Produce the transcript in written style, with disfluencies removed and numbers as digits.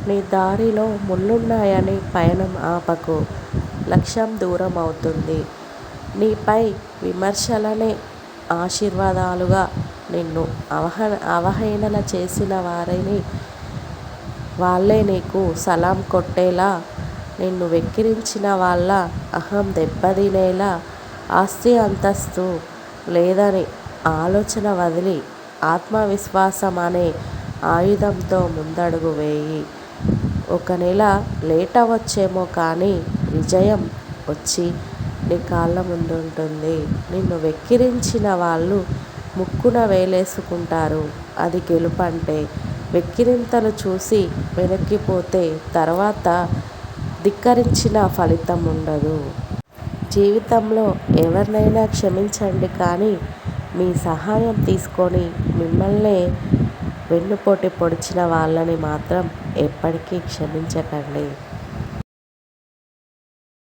నీ దారిలో ముళ్ళున్నాయని పయనం ఆపకు. లక్ష్యం దూరం అవుతుంది. నీపై విమర్శలనే ఆశీర్వాదాలుగా నిన్ను అవహేళన చేసిన వారిని వాళ్ళే నీకు సలాం కొట్టేలా, నిన్ను వెక్కిరించిన వాళ్ళ అహం దెబ్బతినేలా, ఆస్తి అంతస్తు లేదని ఆలోచన వదిలి ఆత్మవిశ్వాసం అనే ఆయుధంతో ముందడుగు వేయి. ఒక నెల లేటవచ్చేమో కానీ విజయం వచ్చి నీ కాళ్ళ ముందుంటుంది. నిన్ను వెక్కిరించిన వాళ్ళు ముక్కున వేలేసుకుంటారు. అది గెలుపంటే. వెక్కిరింతలు చూసి వెనక్కిపోతే తర్వాత ధిక్కరించిన ఫలితం ఉండదు. జీవితంలో ఎవరినైనా క్షమించండి కానీ మీ సహాయం తీసుకొని మిమ్మల్నే వెన్నుపోటు పొడిచిన వాళ్ళని మాత్రం ఎప్పటికీ క్షమించకండి.